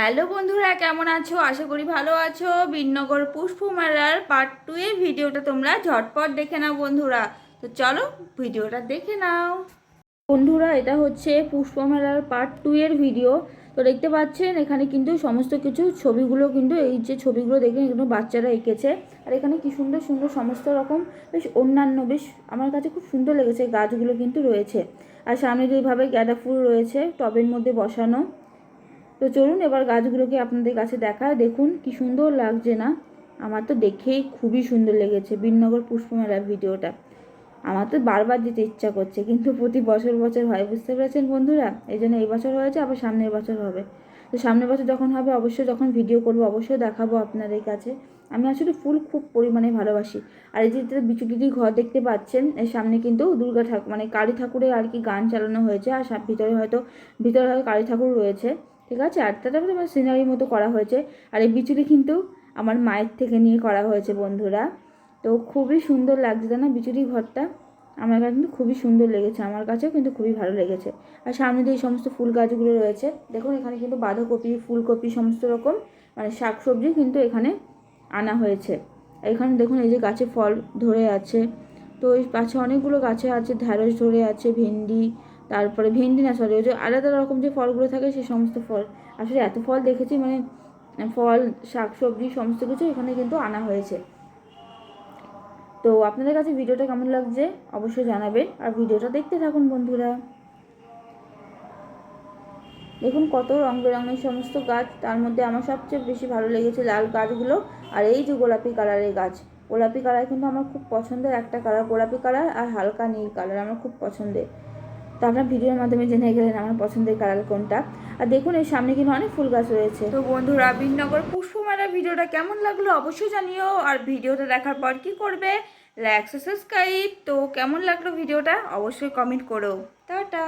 Hello বন্ধুরা, কেমন আছো? আশা করি ভালো আছো। বীরনগর পুষ্পমেলার পার্ট 2 এর ভিডিওটা তোমরা ঝটপট দেখে নাও বন্ধুরা। তো চলো ভিডিওটা দেখে নাও বন্ধুরা। এটা হচ্ছে পুষ্পমেলার পার্ট 2 এর ভিডিও। তো দেখতে পাচ্ছেন এখানে কিন্তু সমস্ত কিছু ছবিগুলো, কিন্তু এই যে ছবিগুলো দেখে এগুলো বাচ্চারা এঁকেছে। আর এখানে কি সুন্দর সুন্দর সমস্ত রকম বেশ অন্যান্য বেশ আমার কাছে খুব সুন্দর লেগেছে গাছগুলো কিন্তু রয়েছে। আর সামনে যেভাবে গাঁদা ফুল রয়েছে টবের মধ্যে বসানো। তো চলুন এবার গাছগুলোকে আপনাদের কাছে দেখায়। দেখুন কি সুন্দর লাগছে না? আমার তো দেখেই খুবই সুন্দর লেগেছে বীরনগর পুষ্পমেলার ভিডিওটা। আমার তো বারবার যেতে ইচ্ছা করছে, কিন্তু প্রতি বছর বছর হয়, বুঝতে পেরেছেন বন্ধুরা। এই জন্য এই বছর হয়েছে, আবার সামনের বছর হবে। তো সামনের বছর যখন হবে অবশ্যই, যখন ভিডিও করবো অবশ্যই দেখাবো আপনাদের কাছে। আমি আসলে ফুল খুব পরিমাণে ভালোবাসি। আর এই যে বিচুটির ঘর দেখতে পাচ্ছেন, এর সামনে কিন্তু দুর্গা ঠাকুর মানে কালী ঠাকুরের আর কি গান চালানো হয়েছে। আর ভিতরে হয়তো কালী ঠাকুর রয়েছে, ঠিক আছে। আর তাটা সিনারির মতো করা হয়েছে। আর এই বিচুলি কিন্তু আমার মায়ের থেকে নিয়ে করা হয়েছে বন্ধুরা। তো খুবই সুন্দর লাগছে না বিচুলি ঘরটা? আমার কাছে কিন্তু খুবই সুন্দর লেগেছে, আমার কাছেও কিন্তু খুবই ভালো লেগেছে। আর সামনে দিয়ে এই সমস্ত ফুল গাছগুলো রয়েছে। দেখুন এখানে কিন্তু বাঁধাকপি, ফুলকপি সমস্ত রকম মানে শাকসবজি কিন্তু এখানে আনা হয়েছে। এখানে দেখুন এই যে গাছে ফল ধরে আছে। তো এই পাশে অনেকগুলো গাছে আছে, ঢ্যাঁড়স ধরে আছে, ভেন্ডি, তারপরে ভেন্ডি না সরি, ওই যে আলাদা রকম যে ফলগুলো থাকে সেই সমস্ত ফল। আসলে এত ফল দেখেছি, মানে ফল শাকসবজি সমস্ত কিছু এখানে কিন্তু আনা হয়েছে। তো আপনাদের কাছে ভিডিওটা কেমন লাগছে অবশ্যই জানাবেন, আর ভিডিওটা দেখতে থাকুন বন্ধুরা। দেখুন কত রং বেরঙের সমস্ত গাছ, তার মধ্যে আমার সবচেয়ে বেশি ভালো লেগেছে লাল গাছগুলো। আর এই যে গোলাপি কালারের গাছ, গোলাপি কালার কিন্তু আমার খুব পছন্দের একটা কালার। গোলাপি কালার আর হালকা নীল কালার আমার খুব পছন্দের। তো আপনার ভিডিওর মাধ্যমে জেনে গেলেন আমার পছন্দের কালার কোনটা। আর দেখুন এর সামনে কিন্তু অনেক ফুল গাছ রয়েছে। তো বন্ধুরা, বীরনগর পুষ্পমেলার ভিডিওটা কেমন লাগলো অবশ্যই জানিও। আর ভিডিওটা দেখার পর কি করবে? Like, subscribe. তো কেমন লাগলো ভিডিওটা অবশ্যই কমেন্ট করো। টাটা।